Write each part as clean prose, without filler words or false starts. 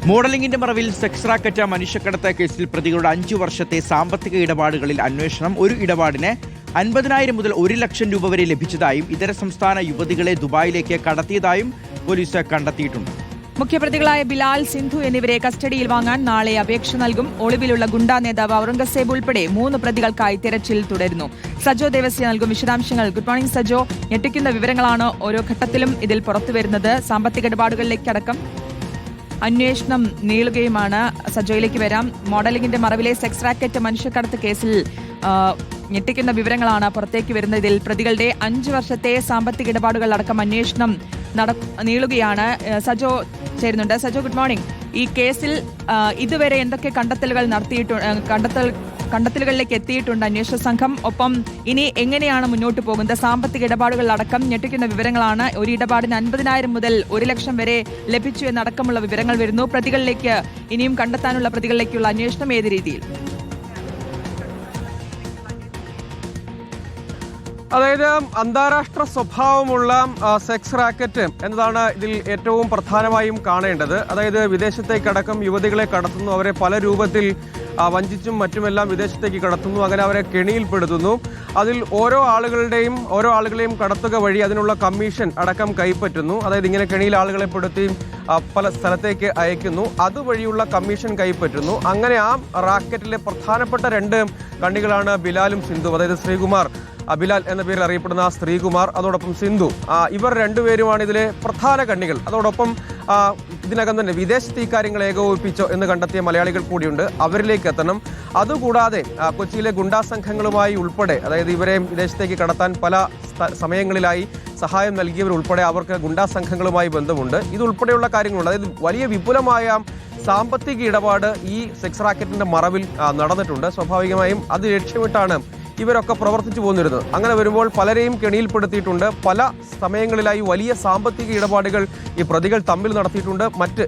മോഡലിംഗിന്റെ മറവിൽ sex racket മനുഷ്യക്കടത്ത് കേസിൽ പ്രതികളുടെ 5 വർഷത്തെ സാമ്പത്തിക ഇടപാടുകളിൽ അന്വേഷണം. ഒരു ഇടപാടിന് 50,000 മുതൽ 1 ലക്ഷം രൂപ വരെ ലഭിച്ചതായും ഇതര സംസ്ഥാന യുവതികളെ ദുബായിലേക്ക് കടത്തിയതായും പോലീസ് കണ്ടെത്തിയിട്ടുണ്ട്. മുഖ്യപ്രതികളായ ബിലാൽ, സിന്ധു എന്നിവരെ കസ്റ്റഡിയിൽ വാങ്ങാൻ നാളെ അപേക്ഷ നൽകും. ഒളിവിലുള്ള ഗുണ്ടാ നേതാവ് ഔറംഗസേബ് ഉൾപ്പെടെ 3 പ്രതികൾക്കായി തെരച്ചിൽ തുടരുന്നു. സജോ ദേവസ്യ നൽകും വിശദാംശങ്ങൾ. Good morning Sajo. ഞെട്ടിക്കുന്ന വിവരങ്ങളാണ് ഓരോ ഘട്ടത്തിലും ഇതിൽ പുറത്തുവരുന്നത്. സാമ്പത്തിക ഇടപാടുകളിലേക്കടക്കം അന്വേഷണം നീളുകയുമാണ്. സജോയിലേക്ക് വരാം. മോഡലിംഗിന്റെ മറവിലെ സെക്സ് റാക്കറ്റ് മനുഷ്യക്കടത്ത് കേസിൽ ഞെട്ടിക്കുന്ന വിവരങ്ങളാണ് പുറത്തേക്ക് വരുന്നത്. ഇതിൽ പ്രതികളുടെ 5 വർഷത്തെ സാമ്പത്തിക ഇടപാടുകൾ അടക്കം അന്വേഷണം നീളുകയാണ്. സജോ ചേരുന്നുണ്ട്. Sajo, good morning. ഈ കേസിൽ ഇതുവരെ എന്തൊക്കെ കണ്ടെത്തലുകളിലേക്ക് എത്തിയിട്ടുണ്ട് അന്വേഷണ സംഘം? ഒപ്പം ഇനി എങ്ങനെയാണ് മുന്നോട്ട് പോകുന്നത്? സാമ്പത്തിക ഇടപാടുകൾ അടക്കം ഞെട്ടിക്കുന്ന വിവരങ്ങളാണ്. ഒരു ഇടപാടിന് 50,000 മുതൽ 1 ലക്ഷം വരെ ലഭിച്ചു എന്നടക്കമുള്ള വിവരങ്ങൾ വരുന്നു. പ്രതികളിലേക്ക് ഇനിയും കണ്ടെത്താനുള്ള പ്രതികളിലേക്കുള്ള അന്വേഷണം ഏത് രീതിയിൽ? അതായത് അന്താരാഷ്ട്ര സ്വഭാവമുള്ള സെക്സ് റാക്കറ്റ് എന്നതാണ് ഇതിൽ ഏറ്റവും പ്രധാനമായും കാണേണ്ടത്. അതായത് വിദേശത്തേക്കടക്കം യുവതികളെ കടത്തുന്നു, അവരെ പല രൂപത്തിൽ വഞ്ചിച്ചും മറ്റുമെല്ലാം വിദേശത്തേക്ക് കടത്തുന്നു, അങ്ങനെ അവരെ കെണിയിൽപ്പെടുത്തുന്നു. അതിൽ ഓരോ ആളുകളെയും കടത്തുക വഴി അതിനുള്ള കമ്മീഷൻ അടക്കം കൈപ്പറ്റുന്നു. അതായത് ഇങ്ങനെ കെണിയിൽ ആളുകളെ പെടുത്തി പല സ്ഥലത്തേക്ക് അയക്കുന്നു, അതുവഴിയുള്ള കമ്മീഷൻ കൈപ്പറ്റുന്നു. അങ്ങനെ ആ റാക്കറ്റിലെ പ്രധാനപ്പെട്ട 2 കണ്ണികളാണ് ബിലാലും സിന്ധു. അതായത് ശ്രീകുമാർ, ബിലാൽ എന്ന പേരിൽ അറിയപ്പെടുന്ന ശ്രീകുമാർ, അതോടൊപ്പം സിന്ധു. ഇവർ 2 പേരുമാണ് ഇതിലെ പ്രധാന കണ്ണികൾ. അതോടൊപ്പം ഇതിനകം തന്നെ വിദേശത്ത് ഈ കാര്യങ്ങൾ ഏകോപിപ്പിച്ചോ എന്ന് കണ്ടെത്തിയ മലയാളികൾ കൂടിയുണ്ട്. അവരിലേക്ക് എത്തണം. അതുകൂടാതെ കൊച്ചിയിലെ ഗുണ്ടാ സംഘങ്ങളുമായി ഉൾപ്പെടെ, അതായത് ഇവരെ വിദേശത്തേക്ക് കടത്താൻ പല സമയങ്ങളിലായി സഹായം നൽകിയവരുൾപ്പെടെ അവർക്ക് ഗുണ്ടാ സംഘങ്ങളുമായി ബന്ധമുണ്ട്. ഇതുൾപ്പെടെയുള്ള കാര്യങ്ങളുണ്ട്. അതായത് വലിയ വിപുലമായ സാമ്പത്തിക ഇടപാട് ഈ സെക്സ് റാക്കറ്റിന്റെ മറവിൽ നടന്നിട്ടുണ്ട്. സ്വാഭാവികമായും അത് ലക്ഷ്യമിട്ടാണ് ഇവരൊക്കെ പ്രവർത്തിച്ചു പോന്നിരുന്നത്. അങ്ങനെ വരുമ്പോൾ പലരെയും കെണിയിൽപ്പെടുത്തിയിട്ടുണ്ട്. പല സമയങ്ങളിലായി വലിയ സാമ്പത്തിക ഇടപാടുകൾ ഈ പ്രതികൾ തമ്മിൽ നടത്തിയിട്ടുണ്ട്.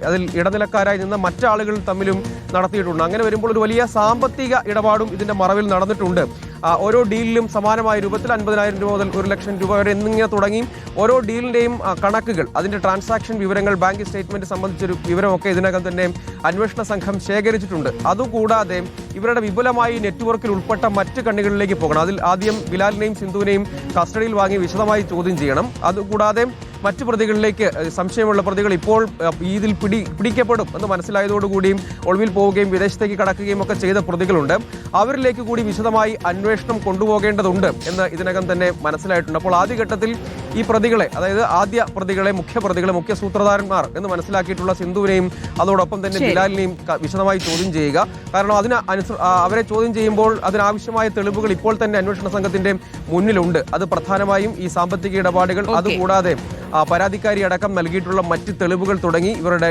അതിൽ ഇടനിലക്കാരായി നിന്ന മറ്റാളുകൾ തമ്മിലും നടത്തിയിട്ടുണ്ട്. അങ്ങനെ വരുമ്പോൾ ഒരു വലിയ സാമ്പത്തിക ഇടപാടും ഇതിന്റെ മറവിൽ നടന്നിട്ടുണ്ട്. ഓരോ ഡീലിലും സമാനമായ രൂപത്തിൽ 50,000 രൂപ മുതൽ 1 ലക്ഷം രൂപ വരെ എന്നിങ്ങനെ തുടങ്ങി ഓരോ ഡീലിന്റെയും കണക്കുകൾ, അതിന്റെ ട്രാൻസാക്ഷൻ വിവരങ്ങൾ, ബാങ്ക് സ്റ്റേറ്റ്മെന്റ് സംബന്ധിച്ചൊരു വിവരമൊക്കെ ഇതിനകം തന്നെ അന്വേഷണ സംഘം ശേഖരിച്ചിട്ടുണ്ട്. അതുകൂടാതെ ഇവരുടെ വിപുലമായി നെറ്റ്വർക്കിൽ ഉൾപ്പെട്ട മറ്റ് കണ്ണികളിലേക്ക് പോകണം. അതിൽ ആദ്യം ബിലാലിനെയും സിന്ധുവിനെയും കസ്റ്റഡിയിൽ വാങ്ങി വിശദമായി ചോദ്യം ചെയ്യണം. അതുകൂടാതെ മറ്റു പ്രതികളിലേക്ക്, സംശയമുള്ള പ്രതികൾ ഇപ്പോൾ ഇതിൽ പിടിക്കപ്പെടും എന്ന് മനസ്സിലായതോടുകൂടിയും ഒളിവിൽ പോവുകയും വിദേശത്തേക്ക് കടക്കുകയും ഒക്കെ ചെയ്ത പ്രതികളുണ്ട്. അവരിലേക്ക് കൂടി വിശദമായി അന്വേഷണം കൊണ്ടുപോകേണ്ടതുണ്ട് എന്ന് ഇതിനകം തന്നെ മനസ്സിലായിട്ടുണ്ട്. അപ്പോൾ ആദ്യഘട്ടത്തിൽ ഈ പ്രതികളെ, അതായത് ആദ്യ പ്രതികളെ, മുഖ്യ സൂത്രധാരന്മാർ എന്ന് മനസ്സിലാക്കിയിട്ടുള്ള സിന്ധുവിനെയും അതോടൊപ്പം തന്നെ ബിലാലിനെയും വിശദമായി ചോദ്യം ചെയ്യുക. കാരണം അവരെ ചോദ്യം ചെയ്യുമ്പോൾ അതിനാവശ്യമായ തെളിവുകൾ ഇപ്പോൾ തന്നെ അന്വേഷണ സംഘത്തിന്റെ മുന്നിലുണ്ട്. അത് പ്രധാനമായും ഈ സാമ്പത്തിക ഇടപാടുകൾ, അതുകൂടാതെ പരാതിക്കാരി അടക്കം നൽകിയിട്ടുള്ള മറ്റ് തെളിവുകൾ തുടങ്ങി ഇവരുടെ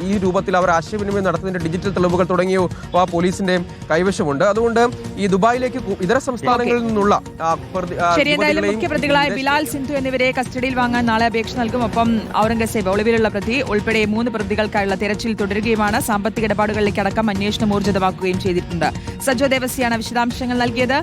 ഈ രൂപത്തിൽ അവർ ആശയവിനിമയം നടത്തുന്നതിന്റെ ഡിജിറ്റൽ തെളിവുകൾ തുടങ്ങിയോ പോലീസിന്റെ കൈവശമുണ്ട്. അതുകൊണ്ട് ഈ ദുബായിലേക്ക് ഇതര സംസ്ഥാനങ്ങളിൽ നിന്നുള്ള മുഖ്യപ്രതികളായ ബിലാൽ, സിന്ധു എന്നിവരെ കസ്റ്റഡിയിൽ വാങ്ങാൻ നാളെ അപേക്ഷ നൽകും. ഒപ്പം ഔറംഗസേബ്, ഒളിവിലുള്ള പ്രതി ഉൾപ്പെടെ 3 പ്രതികൾക്കായുള്ള തെരച്ചിൽ തുടരുകയുമാണ്. സാമ്പത്തിക ഇടപാടുകളിലേക്ക് അടക്കം അന്വേഷണം ഊർജിതമാക്കുകയും ചെയ്തിട്ടുണ്ട്. സജോ ദേവസ്യാണ് വിശദാംശങ്ങൾ നൽകിയത്.